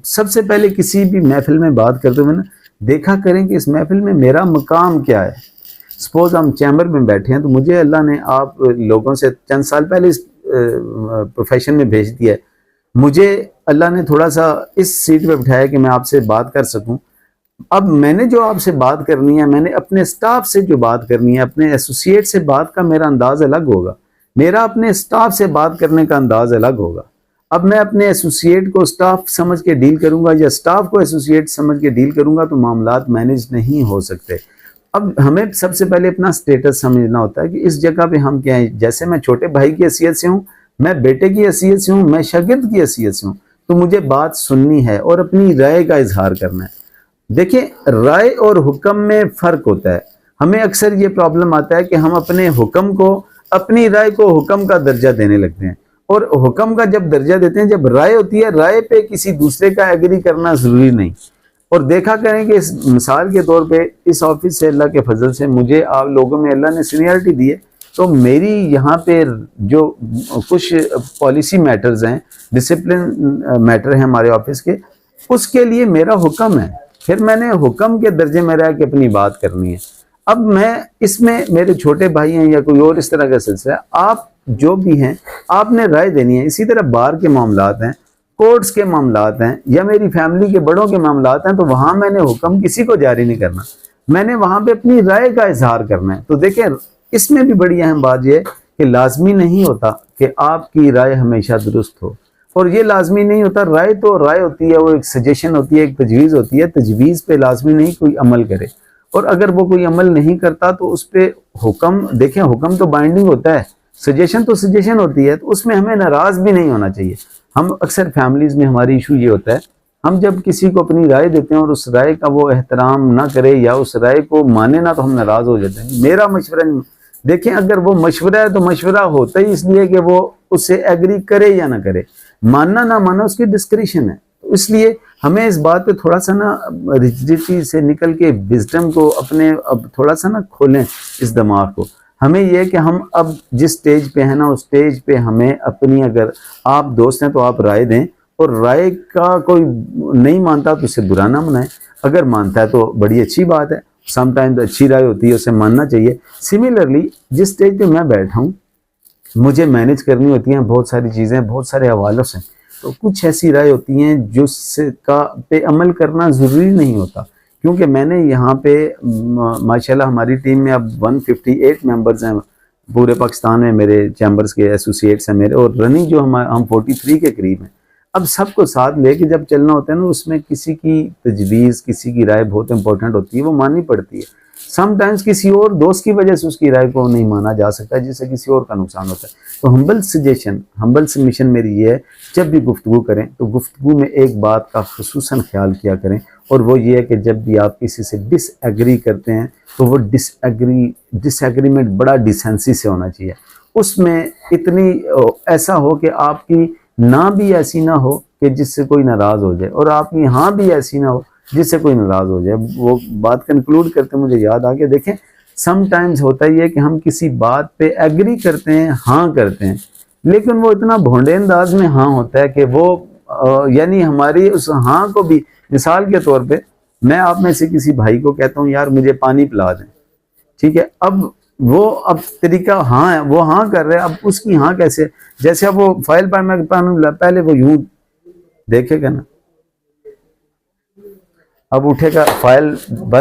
سب سے پہلے کسی بھی محفل میں بات کرتے ہوئے نا دیکھا کریں کہ اس محفل میں میرا مقام کیا ہے. سپوز ہم چیمبر میں بیٹھے ہیں تو مجھے اللہ نے آپ لوگوں سے چند سال پہلے اس پروفیشن میں بھیج دیا ہے. مجھے اللہ نے تھوڑا سا اس سیٹ پہ بٹھایا کہ میں آپ سے بات کر سکوں. اب میں نے جو آپ سے بات کرنی ہے، میں نے اپنے سٹاف سے جو بات کرنی ہے، اپنے ایسوسیٹ سے بات کا میرا انداز الگ ہوگا، میرا اپنے سٹاف سے بات کرنے کا انداز الگ ہوگا. اب میں اپنے ایسوسیٹ کو سٹاف سمجھ کے ڈیل کروں گا یا سٹاف کو ایسوسیٹ سمجھ کے ڈیل کروں گا تو معاملات مینیج نہیں ہو سکتے. اب ہمیں سب سے پہلے اپنا سٹیٹس سمجھنا ہوتا ہے کہ اس جگہ پہ ہم کیا ہیں. جیسے میں چھوٹے بھائی کی حیثیت سے ہوں، میں بیٹے کی حیثیت سے ہوں، میں شاگرد کی حیثیت سے ہوں، تو مجھے بات سننی ہے اور اپنی رائے کا اظہار کرنا ہے. دیکھیں، رائے اور حکم میں فرق ہوتا ہے. ہمیں اکثر یہ پرابلم آتا ہے کہ ہم اپنے حکم کو، اپنی رائے کو حکم کا درجہ دینے لگتے ہیں، اور حکم کا جب درجہ دیتے ہیں، جب رائے ہوتی ہے، رائے پہ کسی دوسرے کا ایگری کرنا ضروری نہیں. اور دیکھا کریں کہ اس مثال کے طور پہ اس آفس سے اللہ کے فضل سے مجھے آپ لوگوں میں اللہ نے سینئرٹی دی ہے، تو میری یہاں پہ جو کچھ پالیسی میٹرز ہیں، ڈسپلن میٹر ہیں ہمارے آفس کے، اس کے لیے میرا حکم ہے. پھر میں نے حکم کے درجے میں رہ کے اپنی بات کرنی ہے. اب میں اس میں میرے چھوٹے بھائی ہیں یا کوئی اور اس طرح کا سلسلہ ہے، آپ جو بھی ہیں آپ نے رائے دینی ہے. اسی طرح بار کے معاملات ہیں، کورٹس کے معاملات ہیں، یا میری فیملی کے بڑوں کے معاملات ہیں، تو وہاں میں نے حکم کسی کو جاری نہیں کرنا، میں نے وہاں پہ اپنی رائے کا اظہار کرنا ہے. تو دیکھیں، اس میں بھی بڑی اہم بات یہ ہے کہ لازمی نہیں ہوتا کہ آپ کی رائے ہمیشہ درست ہو، اور یہ لازمی نہیں ہوتا. رائے تو رائے ہوتی ہے، وہ ایک سجیشن ہوتی ہے، ایک تجویز ہوتی ہے. تجویز پہ لازمی نہیں کوئی عمل کرے، اور اگر وہ کوئی عمل نہیں کرتا تو اس پہ حکم، دیکھیں حکم تو بائنڈنگ ہوتا ہے، سجیشن تو سجیشن ہوتی ہے، تو اس میں ہمیں ناراض بھی نہیں ہونا چاہیے. ہم اکثر فیملیز میں ہماری ایشو یہ ہوتا ہے، ہم جب کسی کو اپنی رائے دیتے ہیں اور اس رائے کا وہ احترام نہ کرے یا اس رائے کو مانے نہ، تو ہم ناراض ہو جاتے ہیں. میرا مشورہ نہیں. دیکھیں، اگر وہ مشورہ ہے تو مشورہ ہوتا ہی اس لیے کہ وہ اس سے ایگری کرے یا نہ کرے، ماننا نہ ماننا اس کی ڈسکریشن ہے. اس لیے ہمیں اس بات پہ تھوڑا سا نا ریجڈیٹی سے نکل کے وزڈم کو اپنے اب تھوڑا سا نا کھولیں اس دماغ کو. ہمیں یہ کہ ہم اب جس سٹیج پہ ہیں نا، اس سٹیج پہ ہمیں اپنی، اگر آپ دوست ہیں تو آپ رائے دیں، اور رائے کا کوئی نہیں مانتا تو اسے برا نہ منائیں، اگر مانتا ہے تو بڑی اچھی بات ہے. سم ٹائم اچھی رائے ہوتی ہے، اسے ماننا چاہیے. سملرلی جس سٹیج پہ میں بیٹھا ہوں، مجھے مینیج کرنی ہوتی ہیں بہت ساری چیزیں، بہت سارے حوالوں سے، تو کچھ ایسی رائے ہوتی ہیں جس کا پہ عمل کرنا ضروری نہیں ہوتا. کیونکہ میں نے یہاں پہ ماشاءاللہ ہماری ٹیم میں اب 158 ممبرز ہیں پورے پاکستان میں، میرے چیمبرز کے ایسوسیٹس ہیں میرے، اور رننگ جو ہم 43 کے قریب ہیں. اب سب کو ساتھ لے کے جب چلنا ہوتا ہے نا، اس میں کسی کی تجویز، کسی کی رائے بہت امپورٹنٹ ہوتی ہے، وہ ماننی پڑتی ہے. سم ٹائمز کسی اور دوست کی وجہ سے اس کی رائے کو نہیں مانا جا سکتا، جس سے کسی اور کا نقصان ہوتا ہے. تو ہمبل سجیشن، ہمبل سبمیشن میری یہ ہے، جب بھی گفتگو کریں تو گفتگو میں ایک بات کا خصوصاً خیال کیا کریں، اور وہ یہ ہے کہ جب بھی آپ کسی سے ڈس ایگری کرتے ہیں تو وہ ڈس ایگریمنٹ بڑا ڈیسنسی سے ہونا چاہیے. اس میں اتنی ایسا ہو کہ آپ کی نہ بھی ایسی نہ ہو کہ جس سے کوئی ناراض ہو جائے، اور آپ کی ہاں بھی ایسی نہ ہو جس سے کوئی ناراض ہو جائے. وہ بات کنکلوڈ کرتے مجھے یاد آ گیا. دیکھیں، سم ٹائمز ہوتا ہی ہے کہ ہم کسی بات پہ ایگری کرتے ہیں، ہاں کرتے ہیں، لیکن وہ اتنا بھونڈے انداز میں ہاں ہوتا ہے کہ وہ یعنی ہماری اس ہاں کو بھی، مثال کے طور پہ میں آپ میں سے کسی بھائی کو کہتا ہوں یار مجھے پانی پلا دیں، ٹھیک ہے، اب طریقہ ہاں ہے، وہ ہاں کر رہے ہیں. اب اس کی ہاں کیسے، جیسے اب وہ فائل پر میں پہلے وہ یوں دیکھے گا نا، اب اٹھے گا فائل بند